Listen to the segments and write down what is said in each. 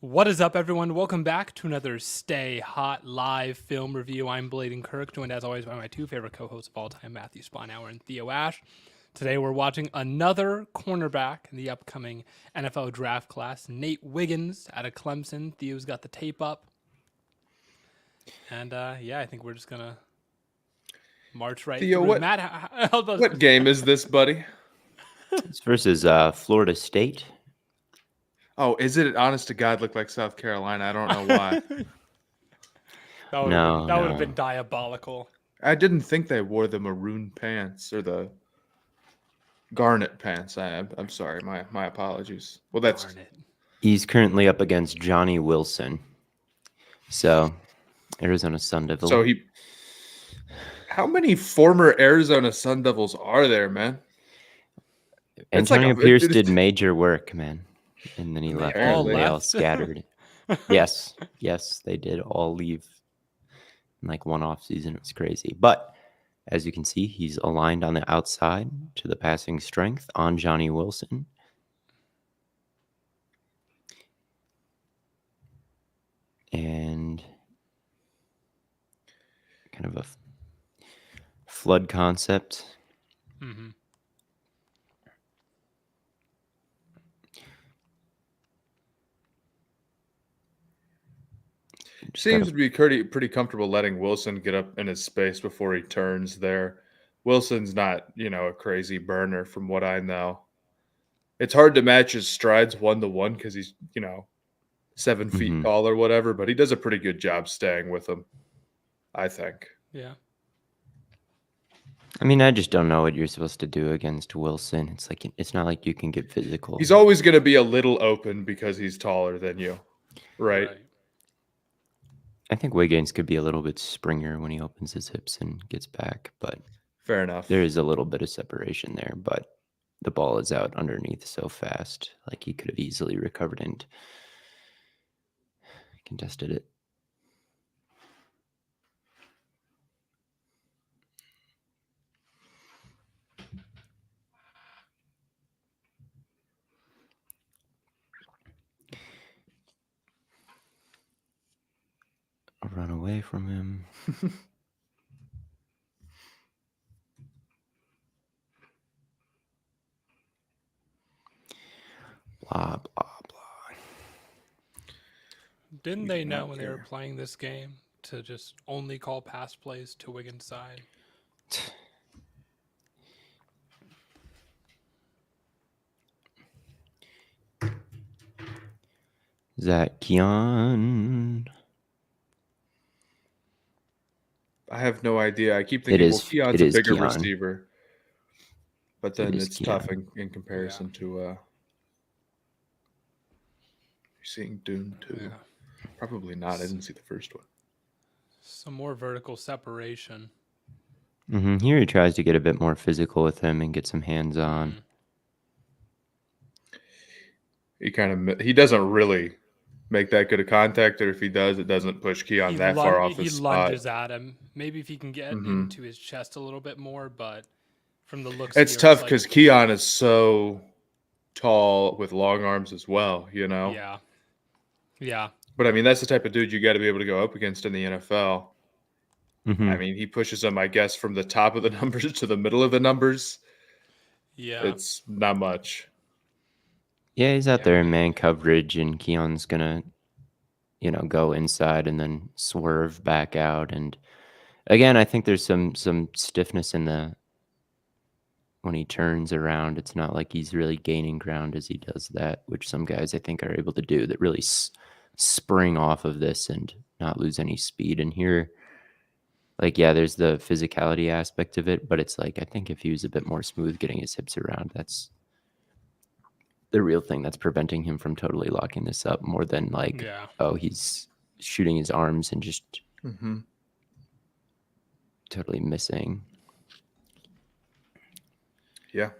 What is up, everyone? Welcome back to another Stay Hot live film review. I'm Blaiden Kirk, joined as always by my two favorite co-hosts of all time, Matthew Sponauer and Theo Ash. Today we're watching another cornerback in the upcoming NFL draft class, Nate Wiggins out of Clemson. Theo's got the tape up. And I think we're just going to march right Theo, through. Matt, what game is this, buddy? It's versus Florida State. Oh, is it? Honest to God, look like South Carolina. I don't know why. That would have been diabolical. I didn't think they wore the maroon pants or the garnet pants. I'm sorry. My apologies. Well, that's Garnet. He's currently up against Johnny Wilson. So, Arizona Sun Devil. so he. How many former Arizona Sun Devils are there, man? Antonio Pierce did major work, man. And then he left. They all They all left? scattered. Yes, they did all leave in like one off season. It was crazy. But as you can see, he's aligned on the outside to the passing strength on Johnny Wilson. And kind of a flood concept. Mm-hmm. Seems to be pretty comfortable letting Wilson get up in his space before he turns there. Wilson's not, a crazy burner from what I know. It's hard to match his strides 1-to-1 because he's, 7 feet tall or whatever, but he does a pretty good job staying with him, I think. Yeah. I mean, I just don't know what you're supposed to do against Wilson. It's not like you can get physical. He's always going to be a little open because he's taller than you, right? I think Wiggins could be a little bit springer when he opens his hips and gets back, but fair enough. There is a little bit of separation there, but the ball is out underneath so fast. Like he could have easily recovered and contested it. I'll run away from him. Blah, blah, blah. Didn't they know when they were playing this game to just only call pass plays to Wiggins' side? Zach Keon. I have no idea. I keep thinking, Keon's a bigger receiver. But then it's tough in comparison to you're seeing Dune 2. Yeah. Probably not. I didn't see the first one. Some more vertical separation. Here he tries to get a bit more physical with him and get some hands on. He doesn't really make that good a contact, or if he does, it doesn't push Keon that far off his spot. He lunges at him. Maybe if he can get into his chest a little bit more, but from the looks, it's tough because Keon is so tall with long arms as well. Yeah. But I mean, that's the type of dude you got to be able to go up against in the NFL. I mean, he pushes him, I guess, from the top of the numbers to the middle of the numbers. Yeah, it's not much. Yeah, he's out there in man coverage, and Keon's gonna, go inside and then swerve back out. And again, I think there's some stiffness in when he turns around. It's not like he's really gaining ground as he does that, which some guys I think are able to do that really spring off of this and not lose any speed. And here, there's the physicality aspect of it, but it's like I think if he was a bit more smooth getting his hips around, that's the real thing that's preventing him from totally locking this up more than he's shooting his arms and just totally missing. Yeah.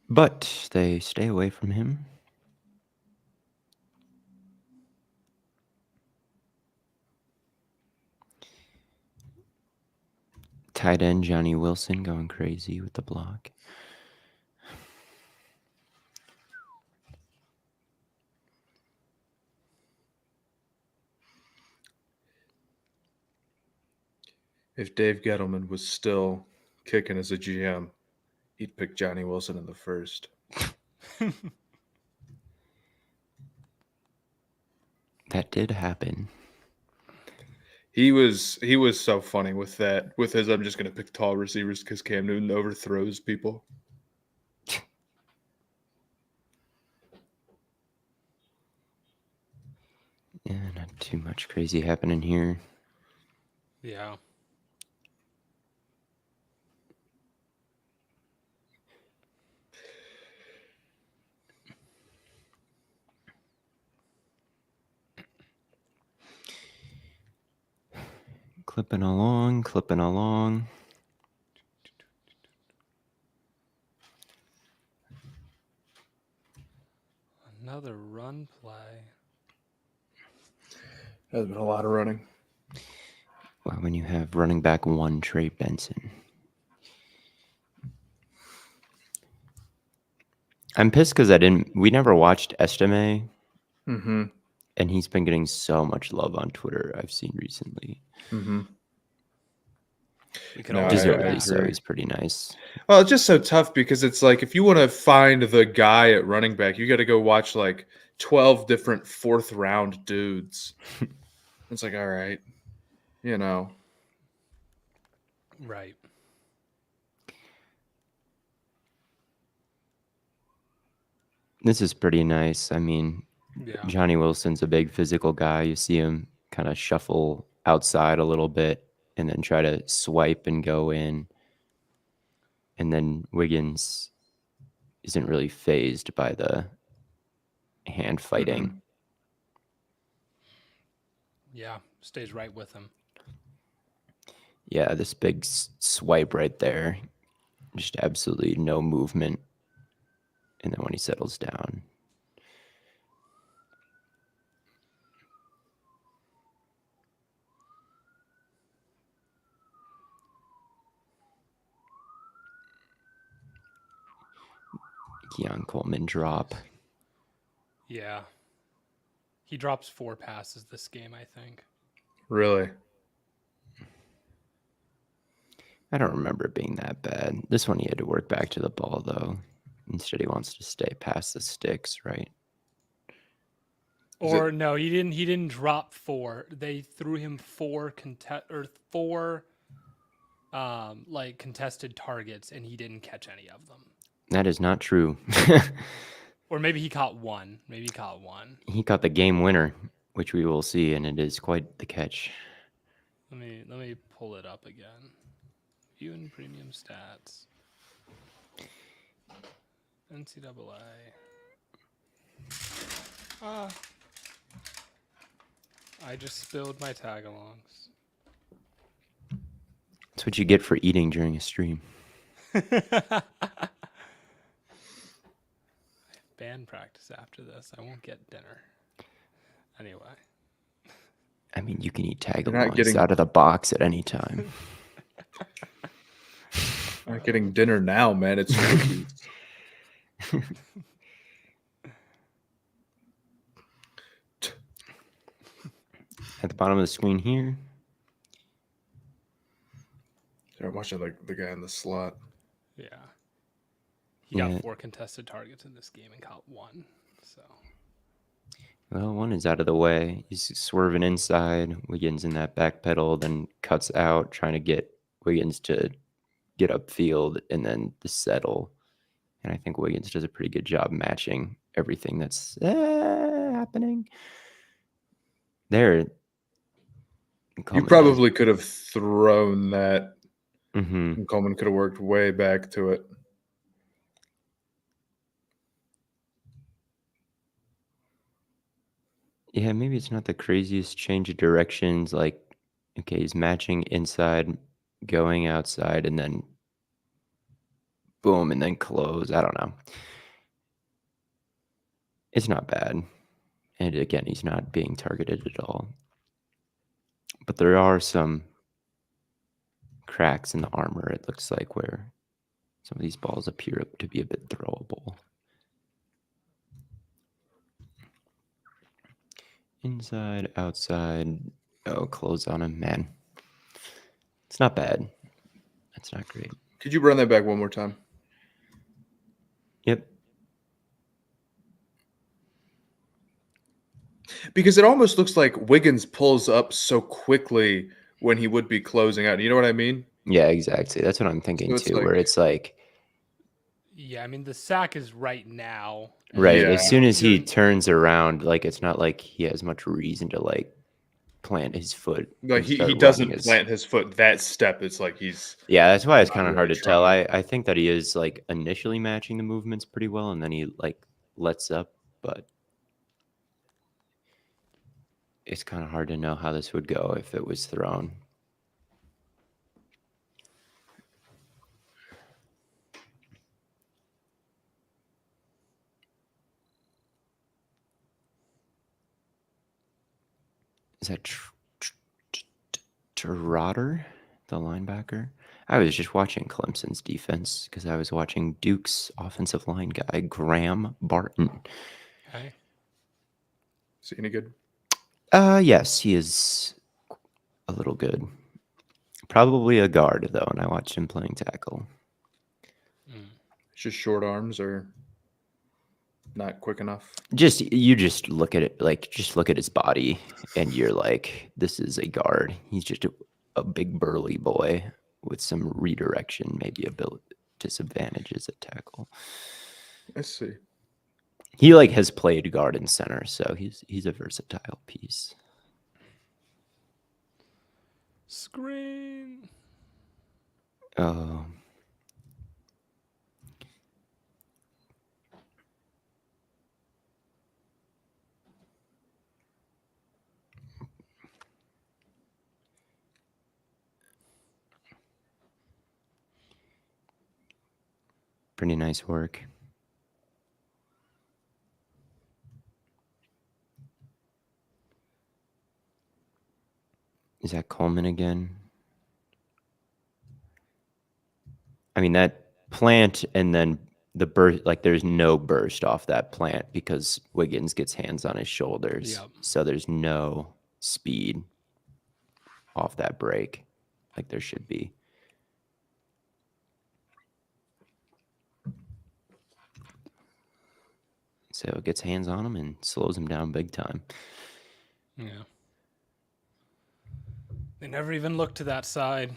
But they stay away from him. Tight end Johnny Wilson going crazy with the block. If Dave Gettleman was still kicking as a GM, he'd pick Johnny Wilson in the first. That did happen. He was so funny with that. With his, I'm just going to pick tall receivers because Cam Newton overthrows people. Yeah, not too much crazy happening here. Yeah. Clipping along. Another run play. There's been a lot of running. Well, when you have running back 1 Trey Benson. I'm pissed because we never watched Estime, Mm-hmm. and he's been getting so much love on Twitter I've seen recently. Mm-hmm. We could No, always go I back. So agree. he's pretty nice. Well, it's just so tough because it's like if you want to find the guy at running back, you got to go watch like 12 different 4th round dudes. It's like, all right, you know. Right. This is pretty nice. I mean, Yeah. Johnny Wilson's a big physical guy. You see him kind of shuffle outside a little bit and then try to swipe and go in. And then Wiggins isn't really phased by the hand fighting. Mm-mm. Yeah. Stays right with him. Yeah, this big swipe right there. Just absolutely no movement. And then when he settles down. Keon Coleman drop. Yeah. He drops 4 passes this game, I think. Really? I don't remember it being that bad. This one he had to work back to the ball, though. Instead, he wants to stay past the sticks, right? Or no, he didn't. He didn't drop 4. They threw him 4 contested targets, and he didn't catch any of them. That is not true. Or maybe he caught 1. He caught the game winner, which we will see, and it is quite the catch. Let me pull it up again. View and premium stats. NCAA. I just spilled my tag-alongs. That's what you get for eating during a stream. Band practice after this. I won't get dinner. Anyway. I mean, you can eat tag You're not alongs getting- out of the box at any time. I'm not getting dinner now, man. It's cookies. At the bottom of the screen here. I'm watching the guy in the slot. Yeah. He got 4 contested targets in this game and caught 1. So. Well, one is out of the way. He's swerving inside. Wiggins in that back pedal, then cuts out, trying to get Wiggins to get upfield and then the settle. And I think Wiggins does a pretty good job matching everything that's happening. There. You probably could have thrown that. Mm-hmm. And Coleman could have worked way back to it. Yeah, maybe it's not the craziest change of directions. Like, okay, he's matching inside, going outside, and then boom, and then close. I don't know. It's not bad. And again, he's not being targeted at all. But there are some cracks in the armor, it looks like, where some of these balls appear to be a bit throwable. Inside, outside. Oh, close on him, man. It's not bad. It's not great. Could you run that back one more time? Yep. Because it almost looks like Wiggins pulls up so quickly when he would be closing out. You know what I mean? Yeah, exactly. That's what I'm thinking So it's too. like- Where it's like, Yeah, I mean the sack is right now. right, Yeah. as soon as he You're- turns around, like it's not like he has much reason to like plant his foot. Like and he start doesn't running his- plant his foot that step. It's like he's Yeah, that's why it's not kind of really hard to tell. trying. I think that he is like initially matching the movements pretty well, and then he like lets up, but it's kind of hard to know how this would go if it was thrown. Is that Trotter, the linebacker? I was just watching Clemson's defense because I was watching Duke's offensive line guy, Graham Barton. Okay. Is he any good? Yes, he is a little good. Probably a guard, though, and I watched him playing tackle. It's just short arms or not quick enough. You just look at it, like just look at his body, and you're like, this is a guard. He's just a big burly boy with some redirection, maybe disadvantages at tackle. I see. He like has played guard and center, so he's a versatile piece. Screen. Oh. Pretty nice work. Is that Coleman again? I mean, that plant and then the burst, like there's no burst off that plant because Wiggins gets hands on his shoulders. Yep. So there's no speed off that break like there should be. So it gets hands on him and slows him down big time. Yeah. They never even looked to that side.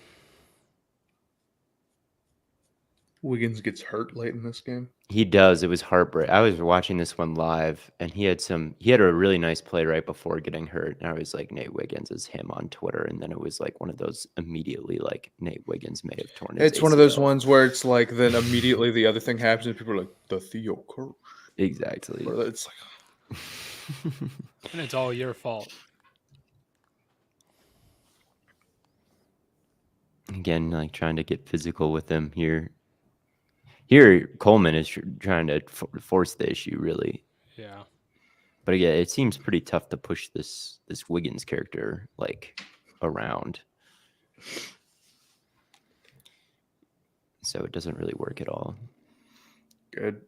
Wiggins gets hurt late in this game. He does. It was heartbreaking. I was watching this one live, and he had a really nice play right before getting hurt. And I was like, Nate Wiggins is him on Twitter. And then it was like one of those immediately like Nate Wiggins may have torn his It's one of those ACL. ones where it's like then immediately the other thing happens and people are like, the Theo curse. Exactly. Or it's like, And it's all your fault. Again, like trying to get physical with him here. Here, Coleman is trying to force the issue, really. Yeah. But again, it seems pretty tough to push this Wiggins character like around. So it doesn't really work at all. good.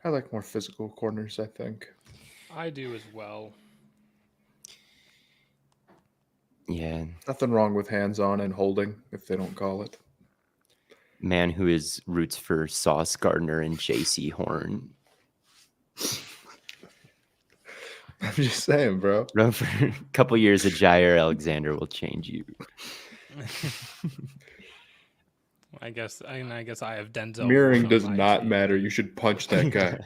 I like more physical corners, I think. I do as well. Yeah, Nothing wrong with hands-on and holding, if they don't call it. man who is roots for Sauce Gardner and J.C. Horn. I'm just saying, bro. Bro, for a couple years of Jair Alexander will change you. I guess I have Denzel. Mirroring on does my not team. matter. You should punch that guy.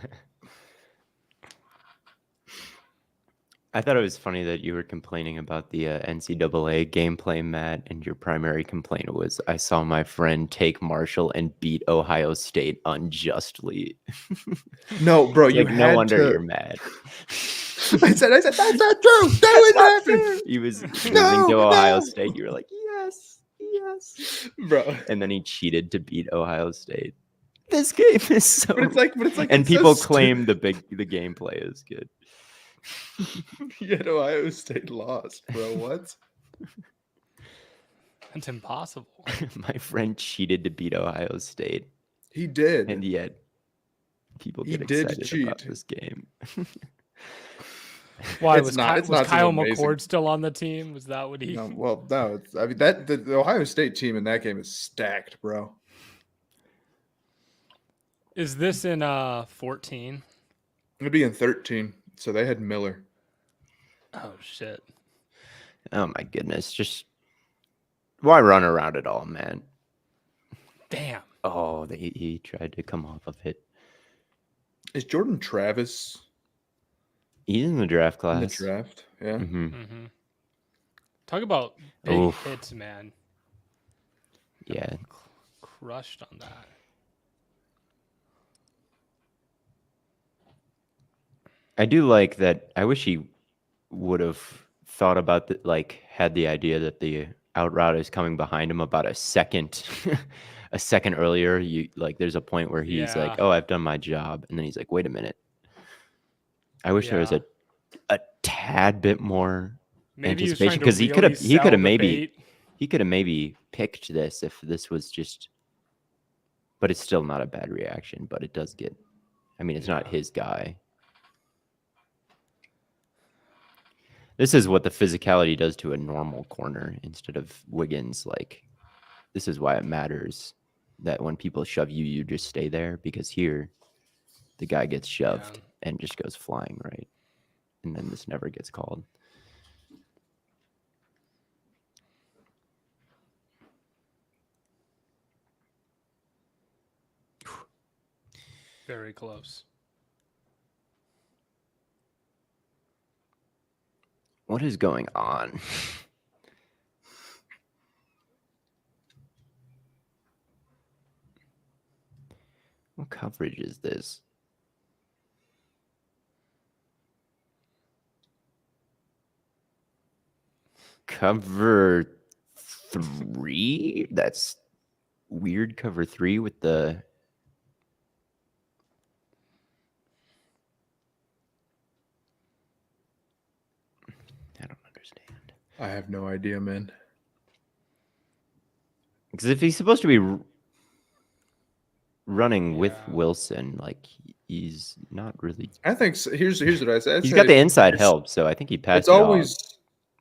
I thought it was funny that you were complaining about the NCAA gameplay, Matt, and your primary complaint was, I saw my friend take Marshall and beat Ohio State unjustly. No, bro, It's you like, had no wonder to. you're mad. I said, that's not true. That would happen, He was losing No, to Ohio no. State. You were like, yes. bro. And then he cheated to beat Ohio State. This game is so. But it's like, and it's people so claim the gameplay is good. Yet Ohio State lost, bro. What? It's impossible. My friend cheated to beat Ohio State, He did. and yet people He get did excited about cheat. this game. Why It's not. It's was not some Kyle amazing. McCord still on the team? Was that what he? No, well, no. I mean that the Ohio State team in that game is stacked, bro. Is this in 14? It'd be in 13. So they had Miller. Oh shit. Oh my goodness. Just why run around at all, man? Damn. Oh, he tried to come off of it. Is Jordan Travis He's in the draft class. in the draft? Yeah. Mm-hmm. Talk about big Oof. hits, man. Yeah. Crushed on that. I do like that. I wish he would have thought about the, like had the idea that the out route is coming behind him about a second a second earlier. You like there's a point where he's like, Yeah. "Oh, I've done my job." And then he's like, "Wait a minute." I wish there was Yeah. a tad bit more Maybe he was trying anticipation to because really he could sell have the maybe bait. he could have maybe picked this if this was just, but it's still not a bad reaction, but it does get, I mean, it's not Yeah. his guy. This is what the physicality does to a normal corner instead of Wiggins. Like, this is why it matters that when people shove you, you just stay there, because here the guy gets shoved Yeah. and just goes flying, right? And then this never gets called. Very close. What is going on? What coverage is this? Cover 3? That's weird. Cover 3 with the... I don't understand. I have no idea, man. Because if he's supposed to be running with Yeah. Wilson, like he's not really... I think so. Here's what I said. He's got the inside help, so I think he passed It's it always off.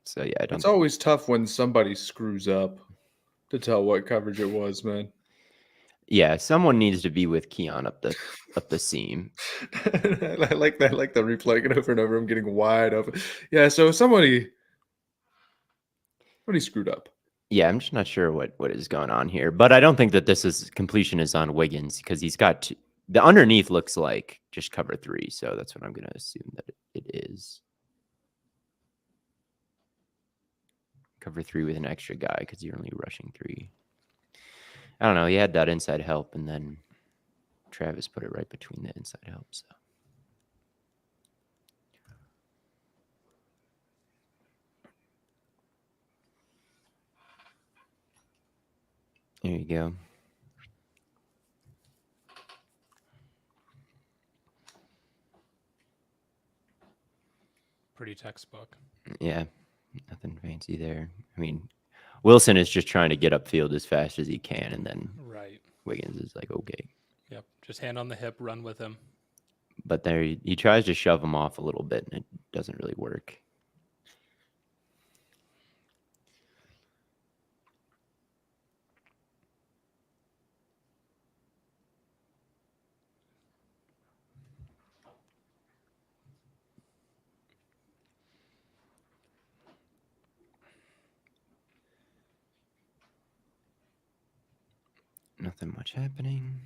So yeah, I don't... it's always tough when somebody screws up to tell what coverage it was, man. Yeah, someone needs to be with Keon up the seam. I like that. I like the replay it over and over. I'm getting wide open. Yeah, so somebody screwed up. Yeah, I'm just not sure what is going on here, but I don't think that this is completion is on Wiggins because he's got the underneath looks like just cover 3, so that's what I'm going to assume that it is. Cover 3 with an extra guy because you're only rushing 3. I don't know. He had that inside help, and then Travis put it right between the inside help. So there you go. Pretty textbook. Yeah, nothing fancy there. I mean, Wilson is just trying to get upfield as fast as he can, and then Right. Wiggins is like, okay. Yep. Just hand on the hip, run with him. But there he tries to shove him off a little bit, and it doesn't really work. Nothing much happening.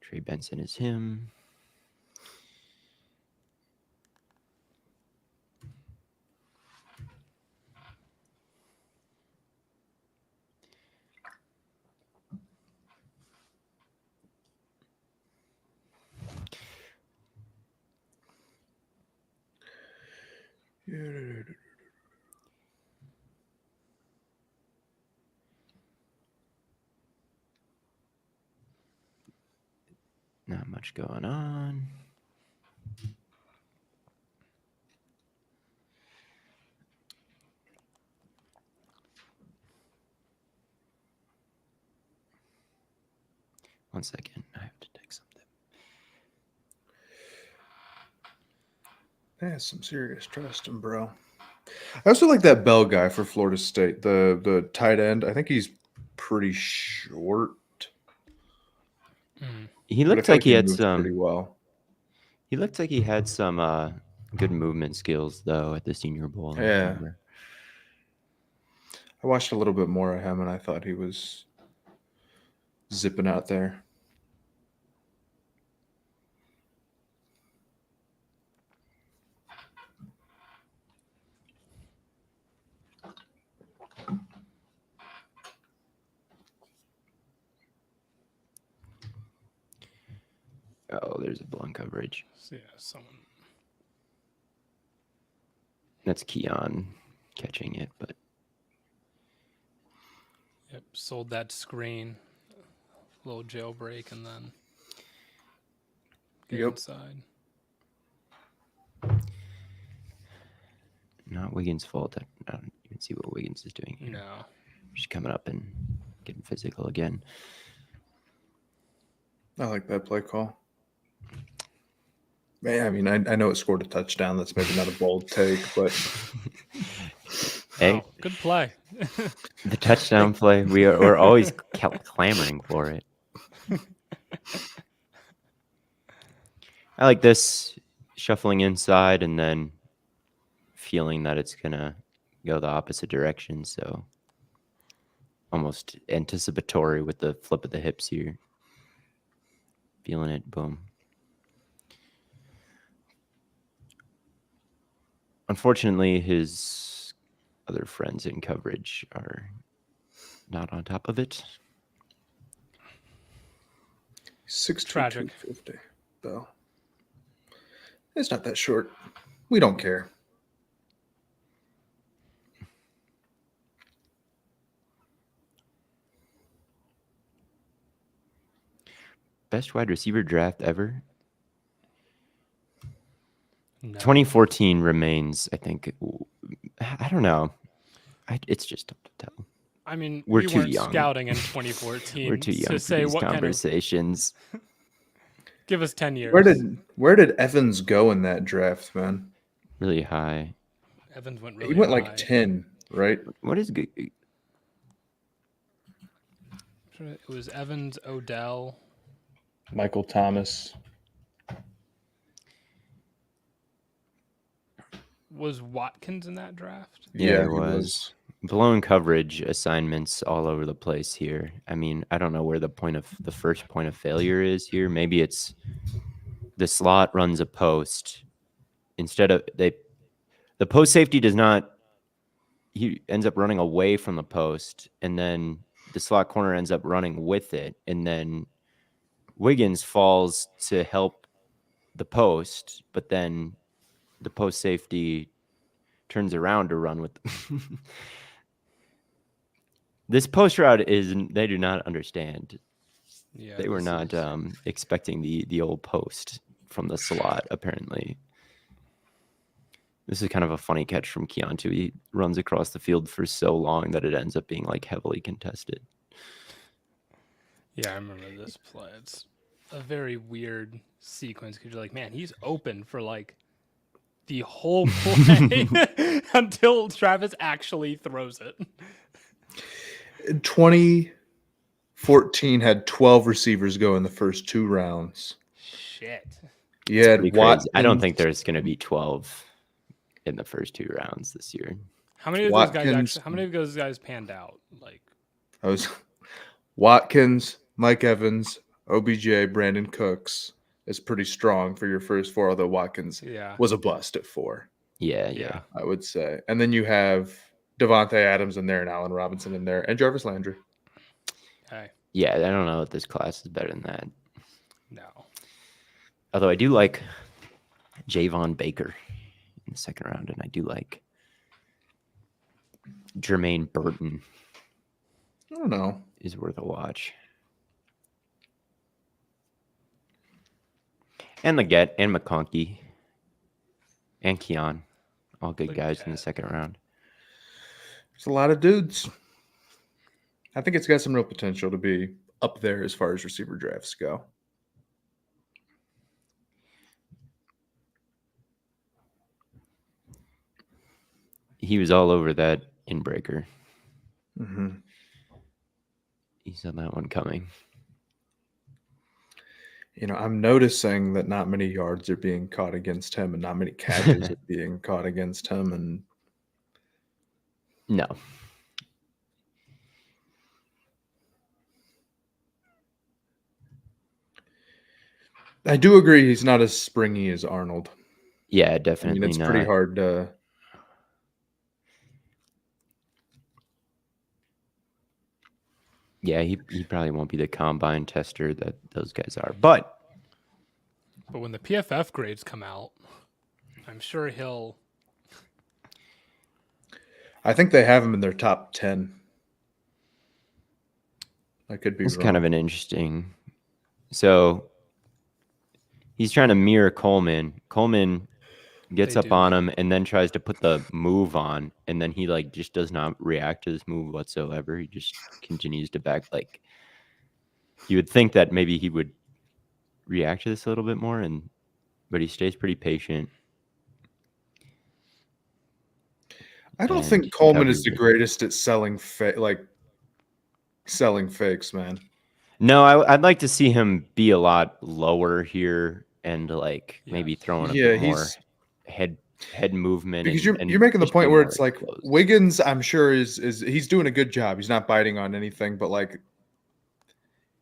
Trey Benson is him. Not much going on. One second. I have to take something. That's some serious trusting, bro. I also like that Bell guy for Florida State, the tight end. I think he's pretty short, He but I looked feel like like he he had moves pretty some. well. He looked like he had some good movement skills though at the Senior Bowl. I Yeah. remember. I watched a little bit more of him, and I thought he was zipping out there. Oh, there's a blown coverage. So, yeah, someone. That's Keon catching it, but Yep, sold that screen, little jailbreak, and then get Yep. inside. not Wiggins' fault. I don't even see what Wiggins is doing here. No. Just coming up and getting physical again. I like that play call. Man, I mean, I know it scored a touchdown. That's maybe not a bold take, but Hey, Wow, good play. the touchdown play, we're always clamoring for it. I like this shuffling inside and then feeling that it's gonna go the opposite direction. So almost anticipatory with the flip of the hips here. Feeling it, boom. Unfortunately, his other friends in coverage are not on top of it. 6'2", Tragic. 250, though. It's not that short. We don't care. Best wide receiver draft ever. No. 2014 remains, I think. I don't know. It's just tough to tell. I mean, We're we too weren't young. scouting in 2014. We're too young to for say these what conversations. Give us 10 years. Where did Evans go in that draft, man? Really high. Evans went really He went high. like 10, right? What is good? It was Evans, Odell. Michael Thomas. Was Watkins in that draft? Yeah, he it was. Blown coverage assignments all over the place here. I mean, I don't know where the first point of failure is here. Maybe it's the slot runs a post instead of the post safety does not. He ends up running away from the post, and then the slot corner ends up running with it, and then Wiggins falls to help the post, but then the post safety turns around to run with. This post route they do not understand. Yeah, They were this not is- expecting the old post from the slot, apparently. This is kind of a funny catch from Keon, too. He runs across the field for so long that it ends up being like heavily contested. Yeah, I remember this play. It's a very weird sequence because you're like, man, he's open for like the whole play until Travis actually throws it. 2014 had 12 receivers go in the first 2 rounds. Shit. You had Pretty crazy. Watkins. I don't think there's going to be 12 in the first 2 rounds this year. How many of those guys Watkins- How many of those guys panned out? Like, I was Watkins, Mike Evans, OBJ, Brandon Cooks is pretty strong for your first 4, although Watkins yeah, was a bust at 4, Yeah. I would say. And then you have Devontae Adams in there and Allen Robinson in there and Jarvis Landry. hey, Yeah, I don't know if this class is better than that. no. Although I do like Javon Baker in the second round, and I do like Jermaine Burton I don't know. is worth a watch. And Leggett and McConkey and Keon, all good guys in the Leggett. second round. There's a lot of dudes. I think it's got some real potential to be up there as far as receiver drafts go. he was all over that inbreaker. Mm-hmm. He saw that one coming. I'm noticing that not many yards are being caught against him, and not many catches are being caught against him. And No. I do agree he's not as springy as Arnold. Yeah, I definitely mean, it's not. pretty hard to. Yeah, he probably won't be the combine tester that those guys are. But when the PFF grades come out, I'm sure he'll. I think they have him in their top 10. I could be it's wrong. kind of an interesting. So he's trying to mirror Coleman. Coleman gets up on him and then tries to put the move on, and then he just does not react to this move whatsoever. He just continues to back. You would think that maybe he would react to this a little bit more, but he stays pretty patient. I don't think Coleman is the greatest at selling selling fakes, man. No, I'd like to see him be a lot lower here and maybe throwing a bit more head movement. Because you're making the point where it's exposed. Wiggins, I'm sure is he's doing a good job. He's not biting on anything, but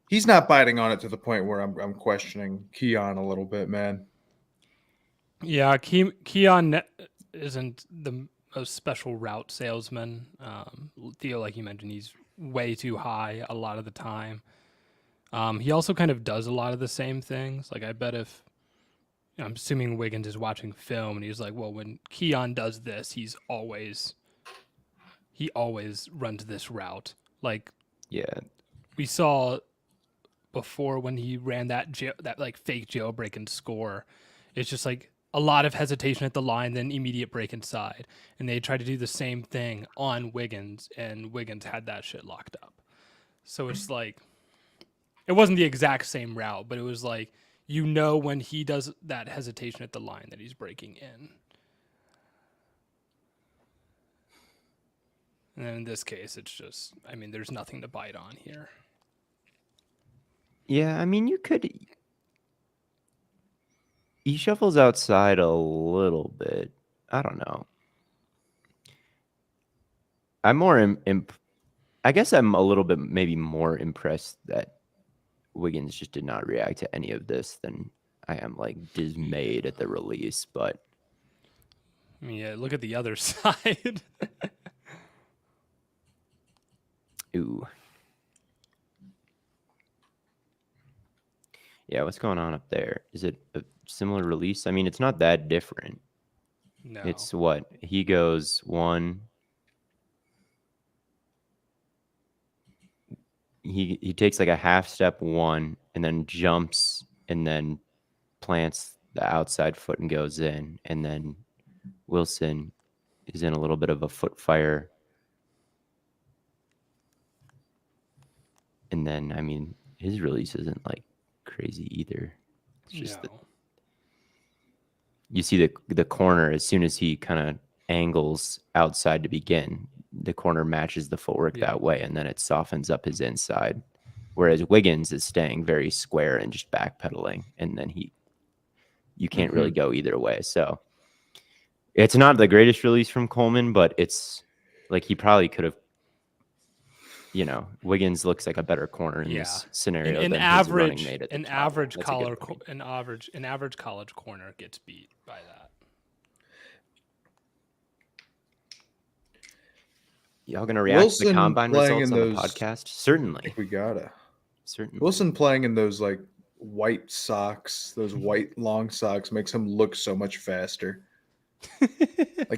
he's not biting on it to the point where I'm questioning Keon a little bit, man. Yeah, Keon isn't the most special route salesman. Theo, like you mentioned, he's way too high a lot of the time. He also kind of does a lot of the same things. I bet if I'm assuming Wiggins is watching film and he's like, well, when Keon does this, he always runs this route. We saw before when he ran that fake jailbreak and score. It's just a lot of hesitation at the line, then immediate break inside. And they tried to do the same thing on Wiggins, and Wiggins had that shit locked up. So it's it wasn't the exact same route, but it was when he does that hesitation at the line that he's breaking in. And then in this case, it's just, there's nothing to bite on here. Yeah, you could. He shuffles outside a little bit. I don't know. I'm more I guess I'm a little bit maybe more impressed that Wiggins just did not react to any of this than I am dismayed at the release. But look at the other side. Ooh. Yeah, what's going on up there? Is it a similar release? It's not that different. No. It's what? He goes one. He takes a half step one and then jumps and then plants the outside foot and goes in. And then Wilson is in a little bit of a foot fire. And then, his release isn't crazy either. It's just that you see the corner as soon as he kind of angles outside to begin, the corner matches the footwork that way, and then it softens up his inside. Whereas Wiggins is staying very square and just backpedaling, and then you can't really go either way. So it's not the greatest release from Coleman, but it's he probably could have. Wiggins looks like a better corner in this scenario than his running mate at the top. An average college corner gets beat by that. Y'all gonna react to the combine results on the podcast? Certainly. I think we gotta. Certainly. Wilson playing in those white socks, those white long socks, makes him look so much faster.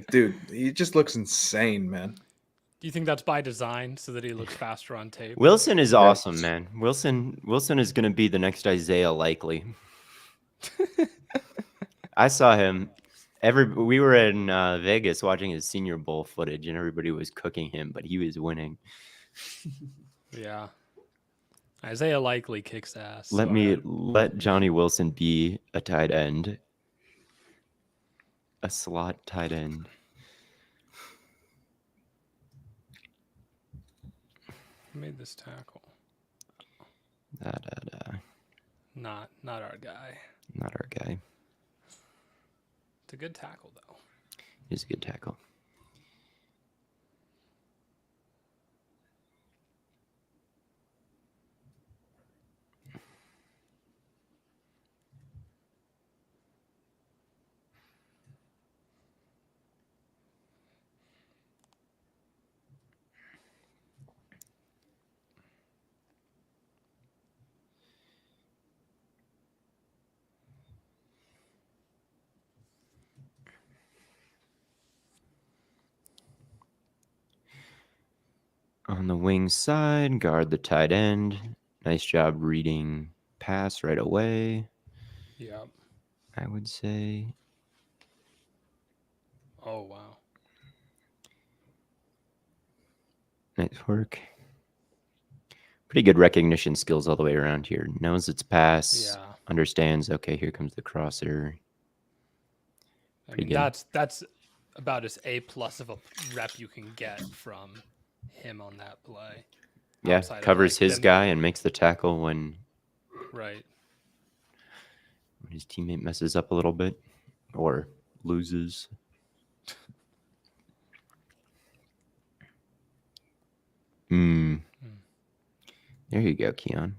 Dude, he just looks insane, man. Do you think that's by design so that he looks faster on tape? Wilson is awesome, man. Wilson is going to be the next Isaiah Likely. I saw him. We were in Vegas watching his Senior Bowl footage, and everybody was cooking him, but he was winning. Yeah. Isaiah Likely kicks ass. Let Johnny Wilson be a tight end. A slot tight end. Who made this tackle? Not our guy. Not our guy. It's a good tackle, though. It's a good tackle. On the wing side, guard the tight end. Nice job reading pass right away, Yep. I would say. Oh, wow. Nice work. Pretty good recognition skills all the way around here. Knows its pass. Yeah. Understands, okay, here comes the crosser. I Pretty mean, good. that's about as A+ of a rep you can get from him on that play. Yeah, Outside of, covers like, his guy and makes the tackle when Right. his teammate messes up a little bit or loses. There you go, Keon.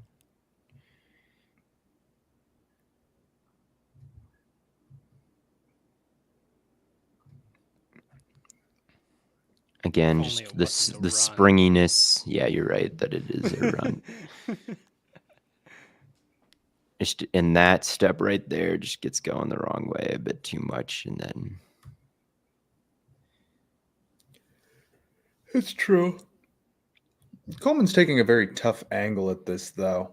Again, If just only it the wasn't a the run. springiness. Yeah, you're right that it is a run. Just in that step right there, just gets going the wrong way a bit too much, and then It's true. Coleman's taking a very tough angle at this, though.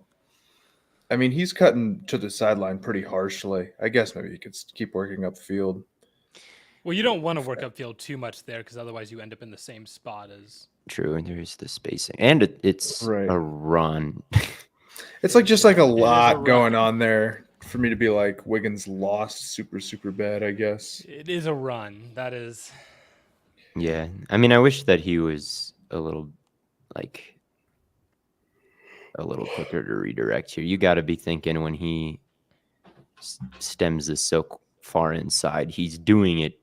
I mean, he's cutting to the sideline pretty harshly. I guess maybe he could keep working upfield. Well, you don't want to work upfield too much there because otherwise you end up in the same spot as. true, and there's the spacing, and it's Right. a run. It's like just like a a lot going run. on there for me to be like Wiggins lost super bad, I guess. It is a run. That is. Yeah, I mean, I wish that he was a little quicker to redirect here. You got to be thinking when he stems this so far inside, he's doing it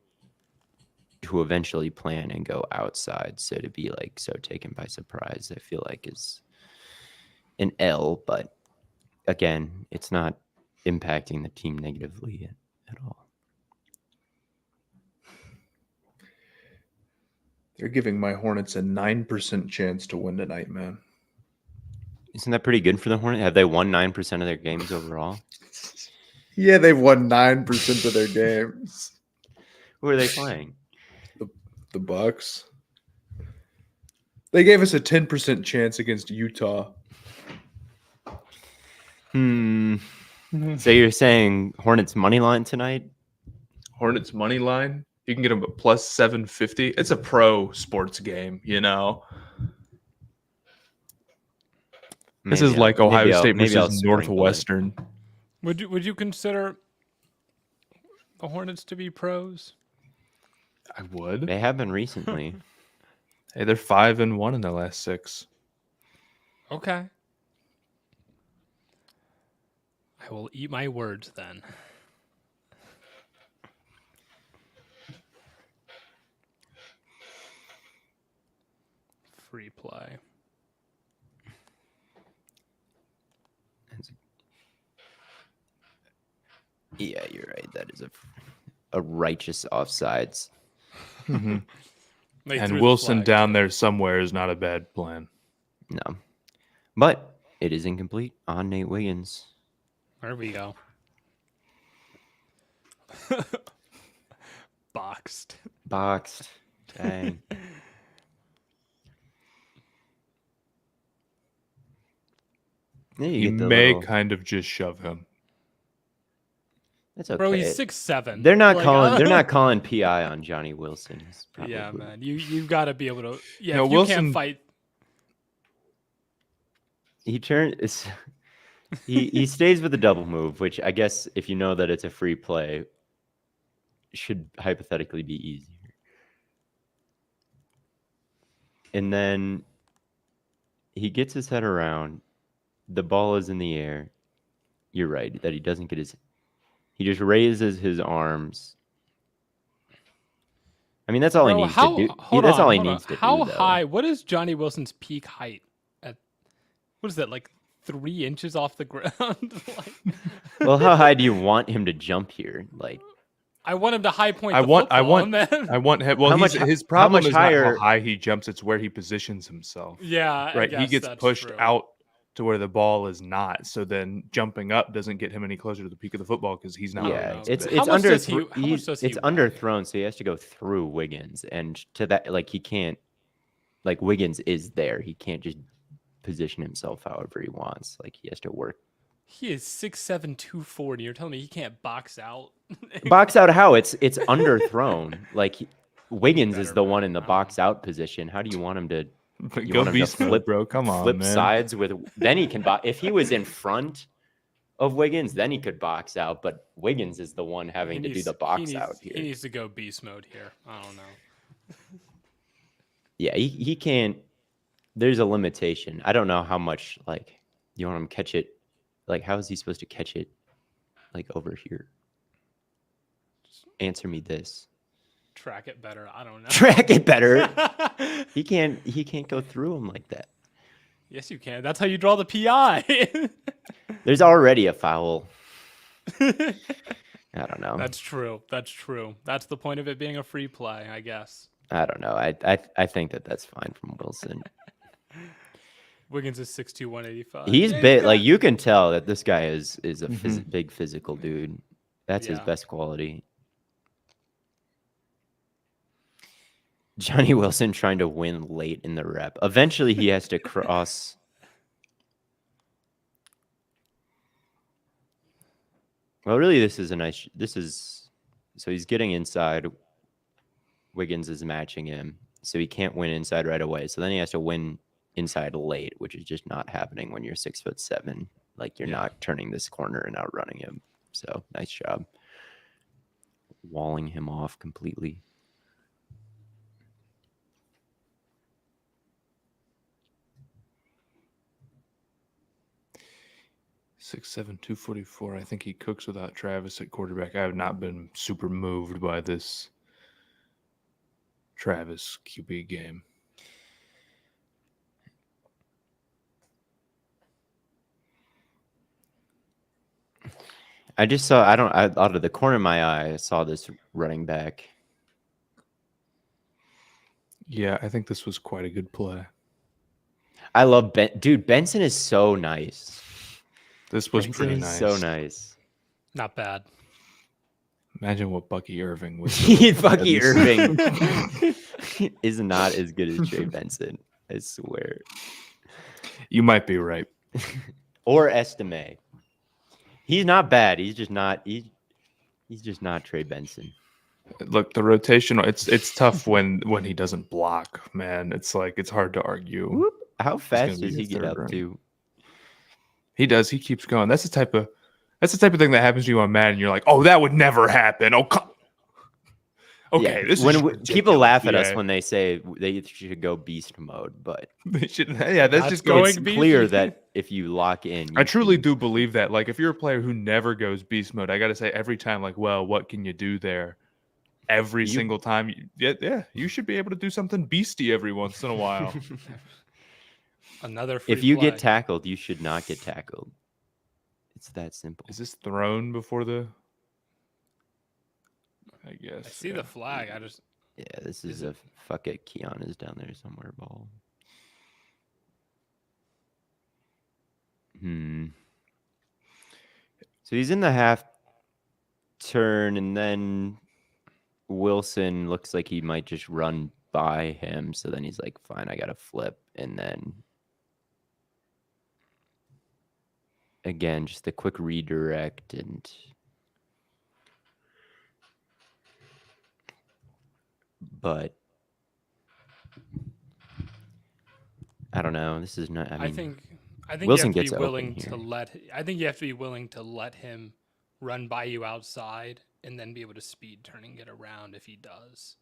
to eventually plan and go outside. So to be like so taken by surprise, I feel like is an L. But again, it's not impacting the team negatively at all. They're giving my Hornets a 9% chance to win tonight, man. Isn't that pretty good for the Hornets? Have they won 9% of their games overall? Yeah, they've won 9% of their games. Who are they playing? The Bucks. They gave us a 10% chance against Utah. So you're saying Hornets money line tonight? Hornets money line. You can get them at plus 750. It's a pro sports game, you know. This is like Ohio State versus Northwestern. Would you consider the Hornets to be pros? I would. They have been recently. Hey, they're 5-1 in their last 6. Okay. I will eat my words then. Free play. Yeah, you're right. That is a righteous offsides. Mm-hmm. And threw Wilson the flag, down so- there somewhere is not a bad plan. No. But it is incomplete on Nate Wiggins. There we go. Boxed. Boxed. Dang. Yeah, you He get the may little- kind of just shove him. That's okay. Bro, he's 6'7". They're not Like, they're not calling PI on Johnny Wilson. He's Yeah, probably- man. You've got to be able to. Yeah, No, if you Wilson- can't fight. He he stays with the double move, which I guess if you know that it's a free play, should hypothetically be easier. And then he gets his head around. The ball is in the air. You're right that he doesn't get his. He just raises his arms. I mean, that's all he Bro, needs to do. hold That's all on, he hold on. needs to How do, though. high? What is Johnny Wilson's peak height? At what is that, like 3 inches off the ground? Like, Well, how high do you want him to jump here? Like, I want him to high point I the want, I football, want, man. I want him. Well, How much his hi- how problem much is not higher- how high he jumps; it's where he positions himself. Yeah, I Right, he guess gets that's pushed true. out to where the ball is not. So then jumping up doesn't get him any closer to the peak of the football because he's not. yeah, know. it's How much does he- how much he's does he it's weigh? underthrown, so he has to go through Wiggins, and to that, like he can't. Like Wiggins is there, he can't just position himself however he wants. Like he has to work. He is 6'7", 240. You're telling me he can't box out? Box out how? It's underthrown. Like Wiggins is better, the bro. one in the I don't box out position. How do you want him to? You Go want him to beast mode, flip, bro. Come on, flip man. sides with. Then he can box. If he was in front of Wiggins, then he could box out. But Wiggins is the one having to do the box out He here. needs to go beast mode here. I don't know. Yeah, he can't. There's a limitation. I don't know how much. Like, you want him to catch it? Like, how is he supposed to catch it? Like over here. Answer me this. Track it better. I don't know. Track it better. He can't go through him like that. Yes, you can. That's how you draw the PI. There's already a foul. I don't know. That's true. That's true. That's the point of it being a free play, I guess. I don't know. I think that's fine from Wilson. Wiggins is 6'2", 185. He's Yeah, big. got- Like you can tell that this guy is a Mhm. big physical dude. That's his Yeah. best quality. Johnny Wilson trying to win late in the rep. Eventually, he has to cross. Well, really, this is a nice. This is so he's getting inside. Wiggins is matching him, so he can't win inside right away. So then he has to win inside late, which is just not happening when you're 6'7". Like you're Yeah. not turning this corner and outrunning him. So nice job, walling him off completely. 6'7", 244. I think he cooks without Travis at quarterback. I have not been super moved by this Travis QB game. I just saw. Out of the corner of my eye, I saw this running back. Yeah, I think this was quite a good play. I love dude. Benson is so nice. This was Benson pretty is nice. so nice. Not bad. Imagine what Bucky Irving was. Bucky Irving is not as good as Trey Benson. I swear. You might be right. Or Estime. He's not bad. He's just not. He's just not Trey Benson. Look, the rotational. It's tough when he doesn't block. Man, it's like it's hard to argue. Whoop. How fast gonna be does he his get third up run. to? He does. He keeps going. That's the type of thing that happens to you on Madden. You're like, oh, that would never happen. Oh, okay. Yeah, This when is people ridiculous. laugh at us Yeah. when they say they should go beast mode, but They should. Yeah, that's That's just going going. it's beast. clear that if you lock in, I you truly can- do believe that. Like, if you're a player who never goes beast mode, I got to say every time, like, well, what can you do there? Every You- single time, yeah, you should be able to do something beasty every once in a while. Another free If you play. get tackled, you should not get tackled. It's that simple. Is this thrown before the? I guess. I see yeah. the flag. I just Yeah, this Is is a fuck it. Keon is down there somewhere. Ball. So he's in the half turn, and then Wilson looks like he might just run by him. So then he's like, "Fine, I got to flip," and then again, just a quick redirect and. But I don't know. This is not. I mean, I think Wilson you have gets to be open willing here. to let. I think you have to be willing to let him run by you outside and then be able to speed turn and get around if he does.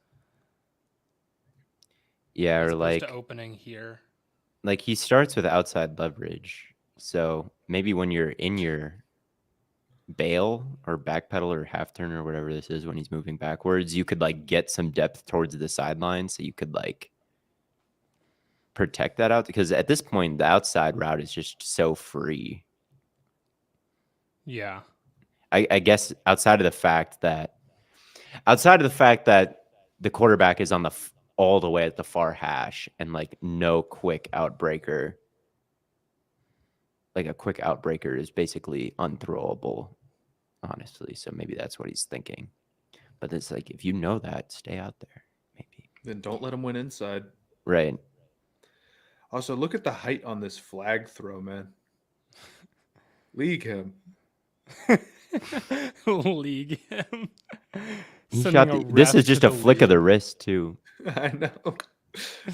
yeah, As or opposed like to opening here. like he starts with outside leverage. So maybe when you're in your bail or backpedal or half turn or whatever this is when he's moving backwards, you could like get some depth towards the sideline so you could like protect that out, because at this point the outside route is just so free. Yeah. I guess outside of the fact that the quarterback is on the all the way at the far hash and like no quick outbreaker. Like a quick outbreaker is basically unthrowable, honestly. So maybe that's what he's thinking. But it's like, if you know that, stay out there, maybe. Then don't let him win inside. Right. Also, look at the height on this flag throw, man. League him. League him. This is just a flick of the wrist, too. I know.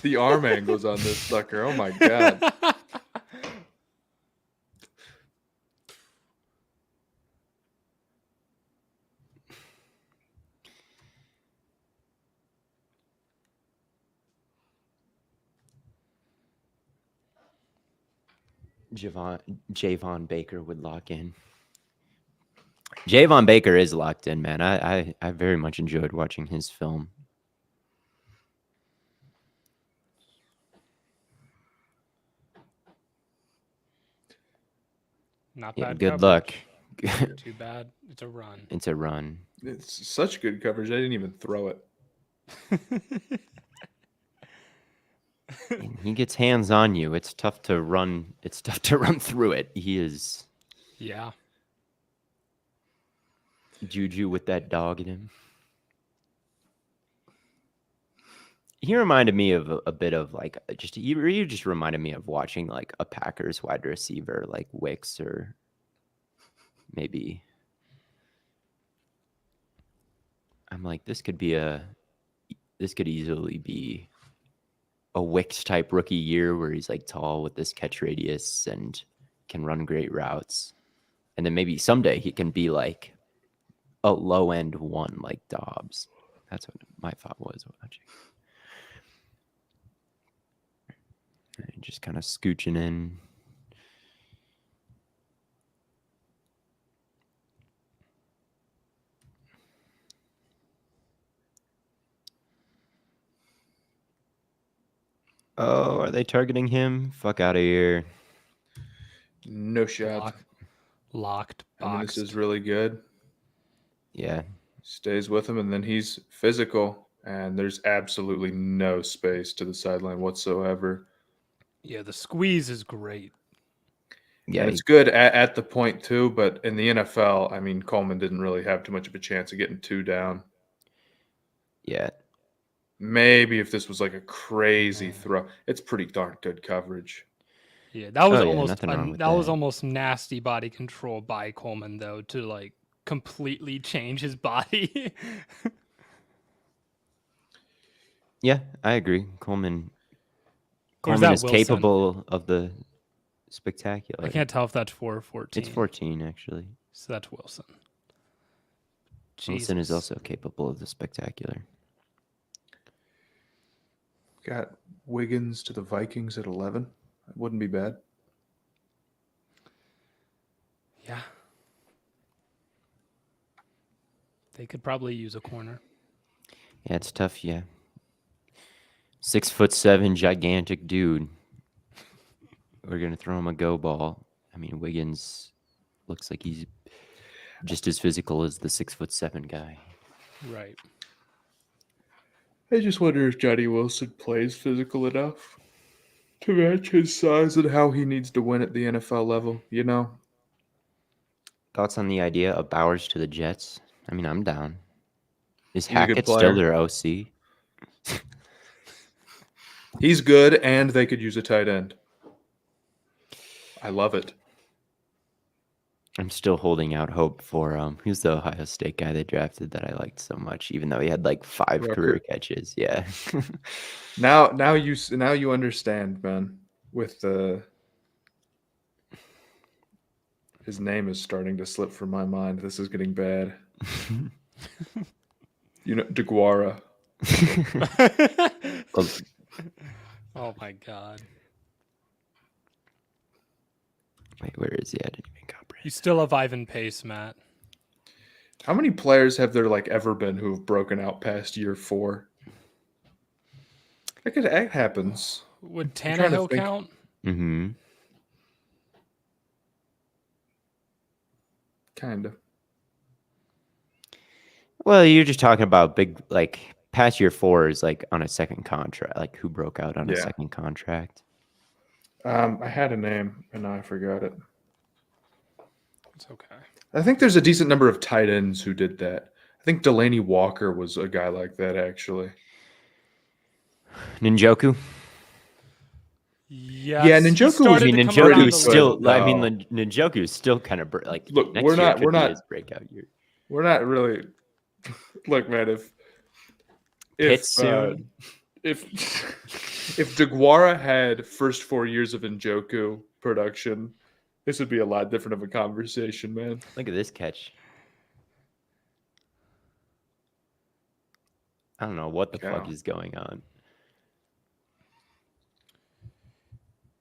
The arm angles on this sucker. Oh, my God. Javon Baker would lock in. Javon Baker is locked in, man. I very much enjoyed watching his film. Not Yeah, bad. good luck. Too bad. It's a run. It's a run. It's such good coverage. I didn't even throw it. And he gets hands on you. It's tough to run. It's tough to run through it. He is. Yeah. Juju with that dog in him. He reminded me of a bit of like you just reminded me of watching like a Packers wide receiver like Wicks, or maybe I'm like, this could easily be a Wicks type rookie year where he's like tall with this catch radius and can run great routes. And then maybe someday he can be like a low end one like Dobbs. That's what my thought was watching. And just kind of scooching in. Oh, are they targeting him? Fuck out of here. No shot. Locked. I mean, this is really good. Yeah. Stays with him, and then he's physical, and there's absolutely no space to the sideline whatsoever. Yeah, the squeeze is great. Yeah, and it's good at the point too, but in the NFL, I mean, Coleman didn't really have too much of a chance of getting two down. Yeah. Maybe if this was like a crazy throw, it's pretty darn good coverage. Yeah, that was almost almost nasty body control by Coleman though, to like completely change his body. Yeah, I agree. Coleman is Wilson? capable of the spectacular. I can't tell if that's 4 or 14. It's 14 actually. So that's Wilson. Wilson is also capable of the spectacular. Got Wiggins to the Vikings at 11. That wouldn't be bad. Yeah. They could probably use a corner. Yeah, it's tough. Yeah. 6'7", gigantic dude. We're going to throw him a go ball. I mean, Wiggins looks like he's just as physical as the 6'7" guy. Right. I just wonder if Johnny Wilson plays physical enough to match his size and how he needs to win at the NFL level, you know? Thoughts on the idea of Bowers to the Jets? I mean, I'm down. Is He's a good Hackett player. still their OC? He's good, and they could use a tight end. I love it. I'm still holding out hope for who's the Ohio State guy they drafted that I liked so much, even though he had like 5 career catches. Yeah. Now you understand, man. With his name is starting to slip from my mind. This is getting bad. DeGuara. Oh my God. Wait, where is he? I didn't even comprehend. You still have Ivan Pace, Matt. How many players have there ever been who have broken out past year 4? That happens. Would I'm trying to Tannehill think. count? Mm-hmm. Kind of. Well, you're just talking about big, past year 4 is on a second contract. Who broke out on a second contract? I had a name and now I forgot it. It's okay. I think there's a decent number of tight ends who did that. I think Delaney Walker was a guy like that, actually. Ninjoku? Yes, Yeah, Ninjoku was Ninjoku still. good, I mean, Ninjoku is still kind of Look, next we're year not. could We're be not. his breakout year. We're not really. Look, man. If Pitsu. if DeGuara had first 4 years of Njoku production, this would be a lot different of a conversation, man. Look at this catch. I don't know what the fuck is going on.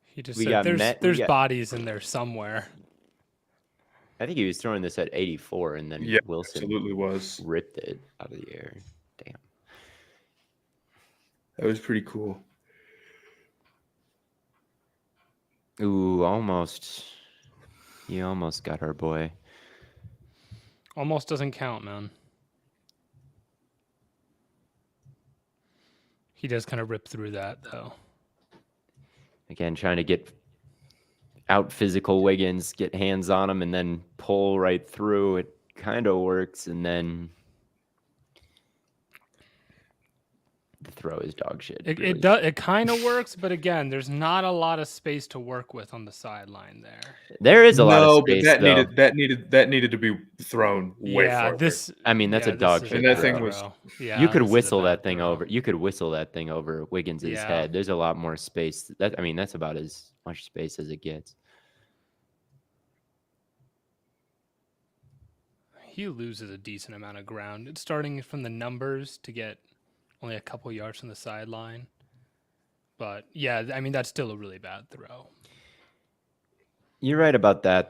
He just said there's bodies in there somewhere. I think he was throwing this at 84, and then Wilson absolutely was ripped it out of the air. Damn. That was pretty cool. Ooh, almost. You almost got our boy. Almost doesn't count, man. He does kind of rip through that, though. Again, trying to get out physical Wiggins, get hands on him, and then pull right through. It kind of works, and then the throw is dog shit. It kind of works, but again, there's not a lot of space to work with on the sideline there. There is a lot of space, but that needed to be thrown way farther. That's a dog shit. And that thing was. Yeah, you could whistle that thing over. You could whistle that thing over Wiggins' head. There's a lot more space. That's about as much space as it gets. He loses a decent amount of ground. It's starting from the numbers to get only a couple yards from the sideline. But, yeah, I mean, that's still a really bad throw. You're right about that,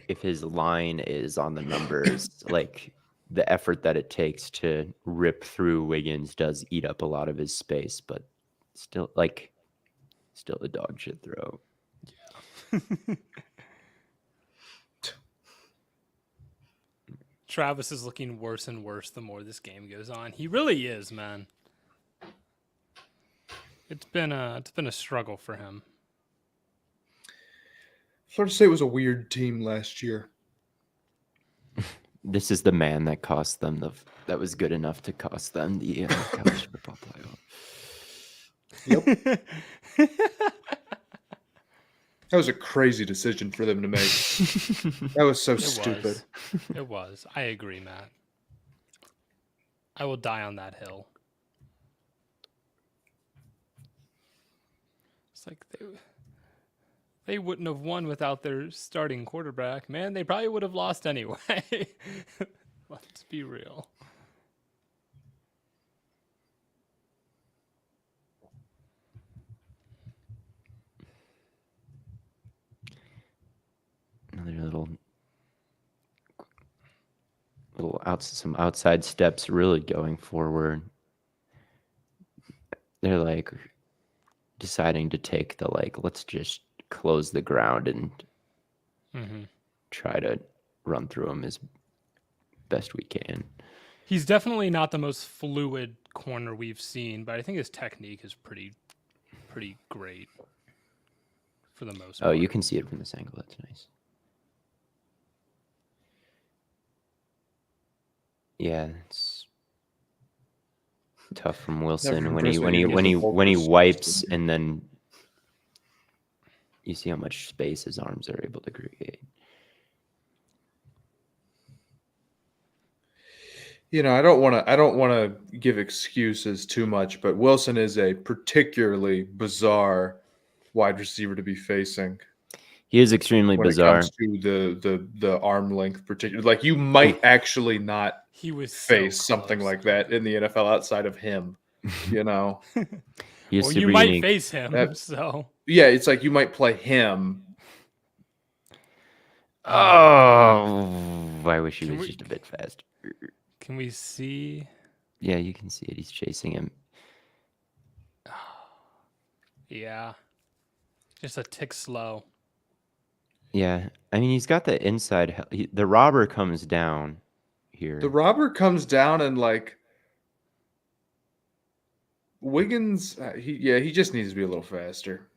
if his line is on the numbers, the effort that it takes to rip through Wiggins does eat up a lot of his space, but still a dog shit throw. Yeah. Travis is looking worse and worse the more this game goes on. He really is, man. It's been a struggle for him. Florida State was a weird team last year. This is the man that cost them that was good enough to cost them the college football playoff. Yep. That was a crazy decision for them to make. That was so stupid. It was. I agree, Matt. I will die on that hill. It's like they wouldn't have won without their starting quarterback. Man, they probably would have lost anyway. Let's be real. Another some outside steps really going forward. They're deciding to take the let's just close the ground and try to run through him as best we can. He's definitely not the most fluid corner we've seen, but I think his technique is pretty great for the most part. Oh, you can see it from this angle. That's nice. Yeah, it's tough from Wilson when he wipes, and then you see how much space his arms are able to create. I don't want to give excuses too much, but Wilson is a particularly bizarre wide receiver to be facing. He is extremely bizarre. When it comes to the arm length, particularly, you might actually not face something like that in the NFL outside of him. You might face him. So yeah, it's you might play him. Oh, I wish he Can was we- just a bit faster. Can we see? Yeah, you can see it. He's chasing him. Yeah. Just a tick slow. Yeah, I mean, he's got the inside. The robber comes down here. The robber comes down and like Wiggins, he just needs to be a little faster.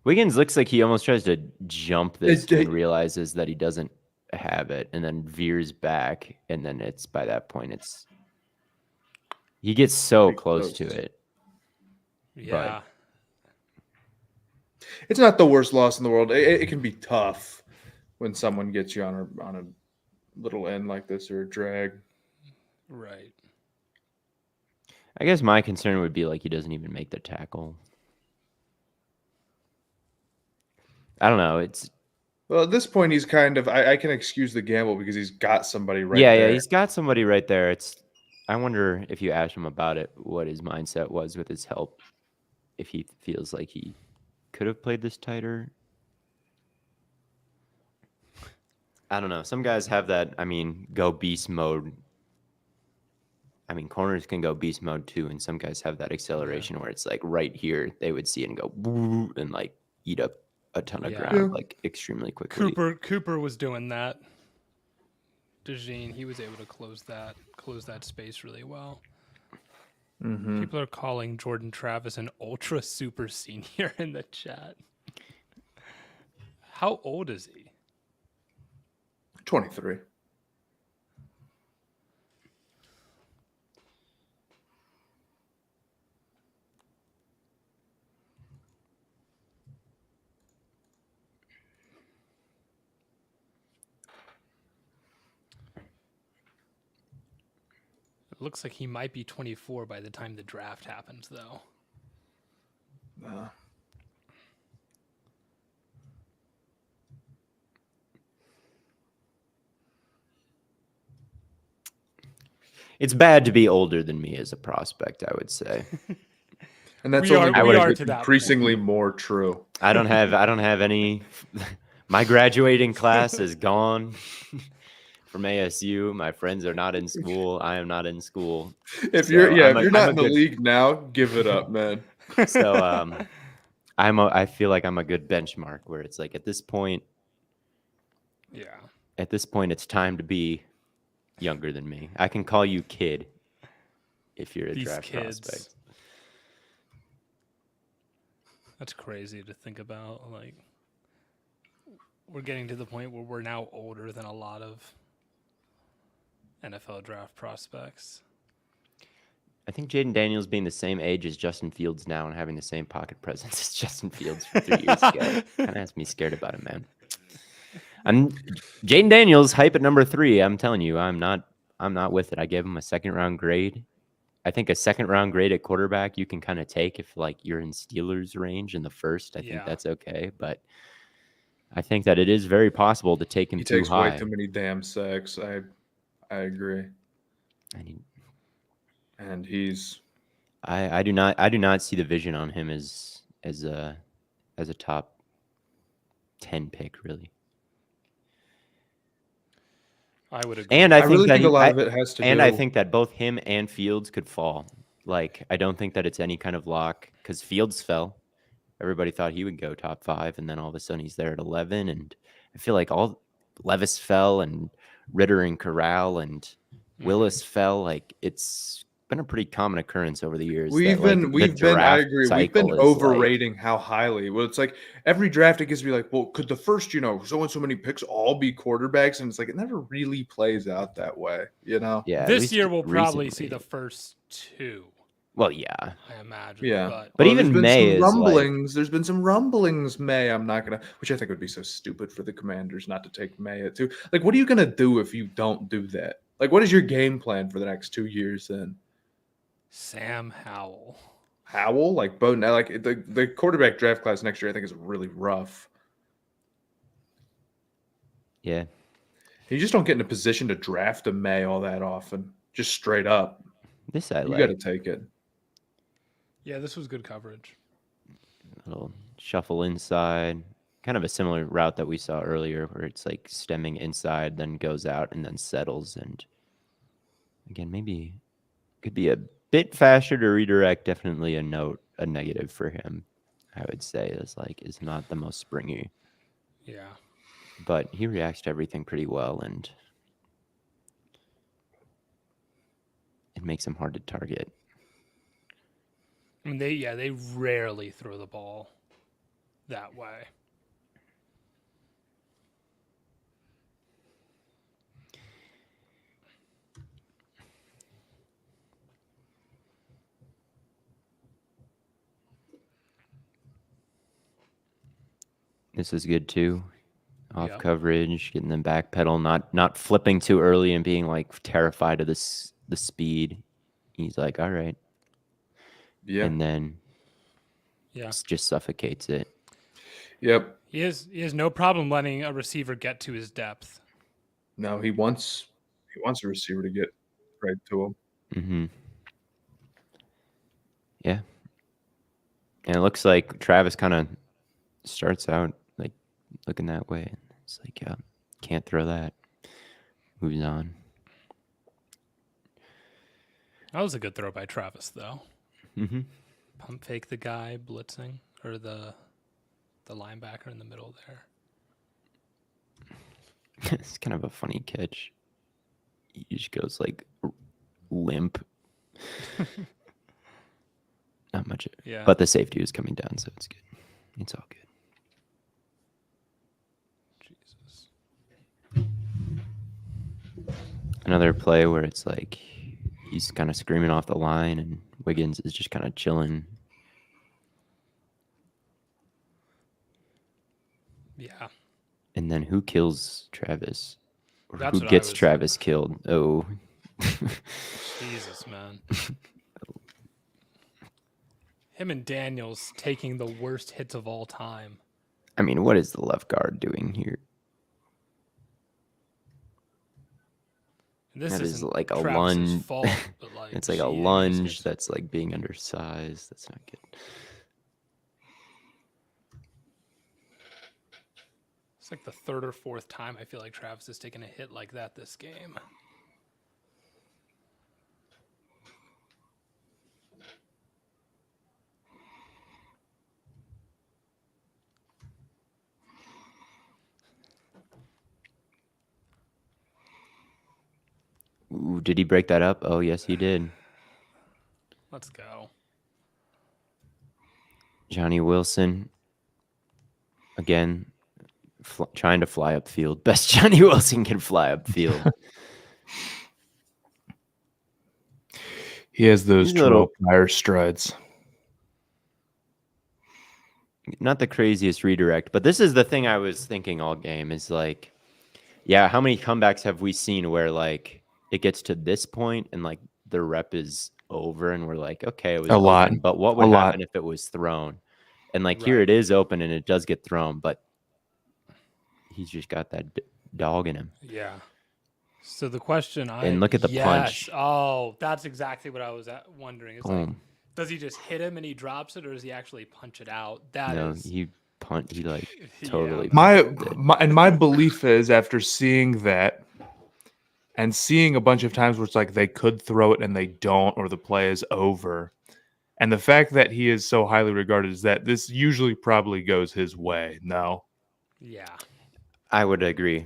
Wiggins looks like he almost tries to jump this It- and realizes that he doesn't have it, and then veers back, and then it's by that point he gets so Pretty close to close. it. Yeah. It's not the worst loss in the world. It can be tough when someone gets you on a little end like this or a drag. Right. I guess my concern would be like he doesn't even make the tackle. I don't know. Well, at this point, he's kind of. I can excuse the gamble because he's got somebody right yeah, there. yeah. He's got somebody right there. I wonder if you asked him about it, what his mindset was with his help. If he feels like he could have played this tighter. I don't know. Some guys have that. I mean, go beast mode. I mean, corners can go beast mode too, and some guys have that acceleration where it's like right here they would see it and go boo and like eat up a ton of Yeah. ground like extremely quickly. Cooper was doing that. DeJean, he was able to close that space really well. Mm-hmm. People are calling Jordan Travis an ultra super senior in the chat. How old is he? 23. It looks like he might be 24 by the time the draft happens, though. It's bad to be older than me as a prospect, I would say. And that's We only are going to that increasingly more true. I don't have any. My graduating class is gone from ASU. My friends are not in school. I am not in school. If you're I'm not a in the good- league now, give it up, man. So I feel like I'm a good benchmark where it's like at this point Yeah. it's time to be younger than me. I can call you kid if you're a These draft kids. prospect. That's crazy to think about. Like, we're getting to the point where we're now older than a lot of NFL draft prospects. I think Jaden Daniels being the same age as Justin Fields now and having the same pocket presence as Justin Fields from 3 years ago kind of has me scared about him, man. Jaden Daniels hype at number 3. I'm telling you, I'm not with it. I gave him a second round grade. I think a second round grade at quarterback you can kind of take if like you're in Steelers range in the first. I think that's okay, but I think that it is very possible to take him He too takes high. way too many damn sacks. I agree. And he's I do not see the vision on him as a top 10 pick really. I would agree. And I really think think a lot of it has to do. And I think that both him and Fields could fall. Like I don't think that it's any kind of lock because Fields fell. Everybody thought he would go top 5, and then all of a sudden he's there at 11. And I feel like all Levis fell, and Ritter and Corral and Willis fell. Like it's been a pretty common occurrence over the years. We've been I agree. We've been overrating how highly. Well, it's like every draft it gets to be like, well, could the first, so and so many picks all be quarterbacks? And it's like it never really plays out that way, Yeah. This year we'll probably see the first 2. Well, yeah. I imagine. Yeah. But even May is rumblings. There's been some rumblings. May, I'm not gonna, which I think would be so stupid for the Commanders not to take May at 2. Like, what are you gonna do if you don't do that? Like, what is your game plan for the next 2 years then? Sam Howell, like Bowden, like the quarterback draft class next year, I think is really rough. Yeah. You just don't get in a position to draft a May all that often, just straight up. This you got to take it. Yeah, this was good coverage. Little shuffle inside. kind of a similar route that we saw earlier, where it's like stemming inside, then goes out, and then settles. And again, maybe could be a bit faster to redirect. Definitely a negative for him, I would say, is not the most springy. Yeah. But he reacts to everything pretty well, and it makes him hard to target. I mean, they rarely throw the ball that way. This is good too. Off Yeah. coverage, getting them back pedal, not flipping too early and being like terrified of the speed. He's like, all right. Yeah. And then Yeah. just suffocates it. Yep. He has no problem letting a receiver get to his depth. No, he wants a receiver to get right to him. Mm-hmm. Yeah. And it looks like Travis kind of starts out like looking that way. It's like, yeah, can't throw that. Moves on. That was a good throw by Travis, though. Mm-hmm. Pump fake the guy blitzing, or the linebacker in the middle there. It's kind of a funny catch. He just goes like limp. Not much. Yeah. But the safety was coming down, so it's good. It's all good. Jesus. Another play where it's like he's kind of screaming off the line, and Wiggins is just kind of chilling. Yeah. And then who kills Travis? Or That's who what I gets was- Travis killed? Oh. Jesus, man. Him and Daniels taking the worst hits of all time. I mean, what is the left guard doing here? And this That is isn't like a Travis's lunge. fault, but like It's like a gee, lunge that's like being undersized. That's not good. It's like the third or fourth time I feel like Travis has taken a hit like that this game. Ooh, did he break that up? Oh, yes, he did. Let's go. Johnny Wilson, again, trying to fly upfield. Best Johnny Wilson can fly upfield. He has those He's a little- 12-tire strides. Not the craziest redirect, but this is the thing I was thinking all game is like, yeah, how many comebacks have we seen where like it gets to this point and like the rep is over and we're like, okay, it was A lot. open, but what would A lot. happen if it was thrown? And like here Right. it is open and it does get thrown, but he's just got that dog in him. Yeah. So the question And look at the punch. Oh, that's exactly what I was wondering. It's like, Boom. does he just hit him and he drops it, or does he actually punch it out? That No, is he like Yeah. totally. My belief is after seeing that and seeing a bunch of times where it's like they could throw it and they don't, or the play is over, and the fact that he is so highly regarded is that this usually probably goes his way. No. Yeah. I would agree.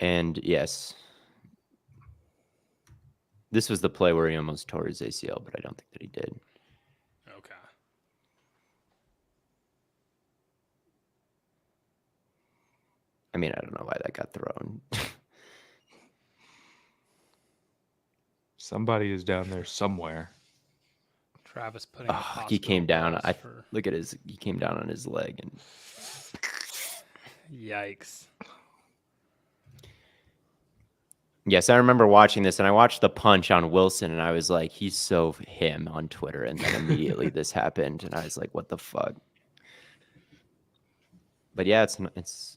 And yes, this was the play where he almost tore his ACL, but I don't think that he did. Okay. I mean, I don't know why that got thrown. Somebody is down there somewhere. Travis putting. up Oh, he came hospital down. bills for- Look at he came down on his leg, and Yikes. yes, I remember watching this, and I watched the punch on Wilson, and I was like, he's so him on Twitter, and then immediately this happened, and I was like, what the fuck? But yeah, it's nice.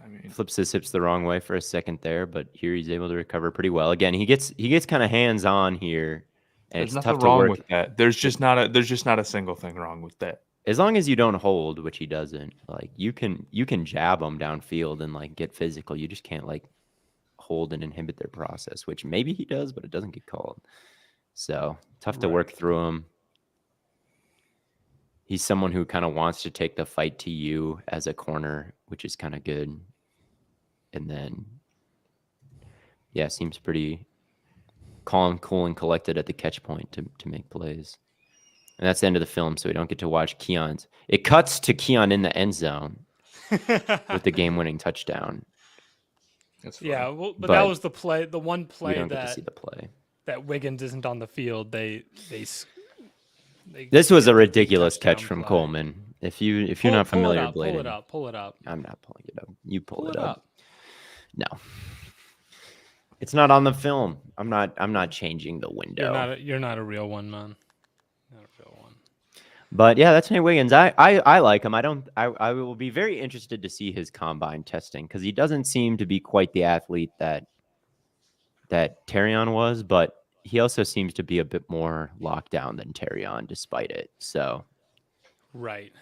I mean, Flips his hips the wrong way for a second there, but here he's able to recover pretty well. Again, he gets kind of hands on here, And There's it's nothing tough to wrong work with that. There's just not a single thing wrong with that. as long as you don't hold, which he doesn't. Like you can jab them downfield and like get physical. You just can't like hold and inhibit their process, which maybe he does, but it doesn't get called. So tough to Right. work through him. He's someone who kind of wants to take the fight to you as a corner, which is kind of good. And then, yeah, seems pretty calm, cool, and collected at the catch point to make plays. And that's the end of the film, so we don't get to watch Keon's. It cuts to Keon in the end zone with the game-winning touchdown. That's funny. Yeah, well, but But that was the play. The one We play don't get to that see the play. that Wiggins isn't on the field. They This was a get the ridiculous catch touchdown from play. Coleman. If you're not familiar, Blaiden, Pull it up. I'm not pulling it up. You pull Pull it it up. up. No, it's not on the film. I'm not changing the window. You're not a real one, man. Not a real one. But yeah, that's Nate Wiggins. I like him. I will be very interested to see his combine testing because he doesn't seem to be quite the athlete that Terrion was, but he also seems to be a bit more locked down than Terrion, despite it. So Right.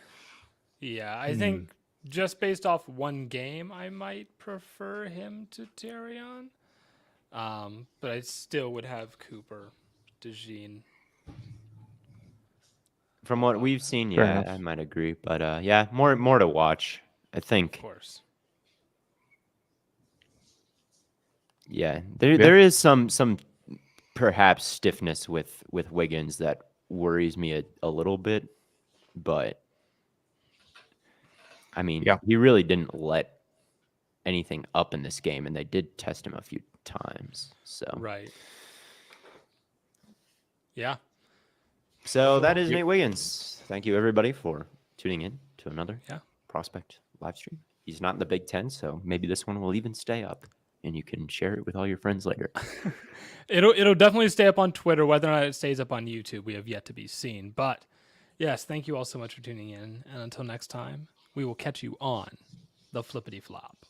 Yeah, I think just based off one game, I might prefer him to Terrion. But I still would have Cooper, DeJean. from what we've seen, Fair yeah, enough. I might agree. But yeah, more to watch. I Of think. course. Yeah, there is some perhaps stiffness with Wiggins that worries me a little bit, but I mean, Yeah. he really didn't let anything up in this game, and they did test him a few times. So Right. Yeah. So that is Nate Wiggins. Thank you everybody for tuning in to another prospect live stream. He's not in the Big Ten, so maybe this one will even stay up, and you can share it with all your friends later. It'll definitely stay up on Twitter. Whether or not it stays up on YouTube, we have yet to be seen. But yes, thank you all so much for tuning in. And until next time, we will catch you on the Flippity Flop.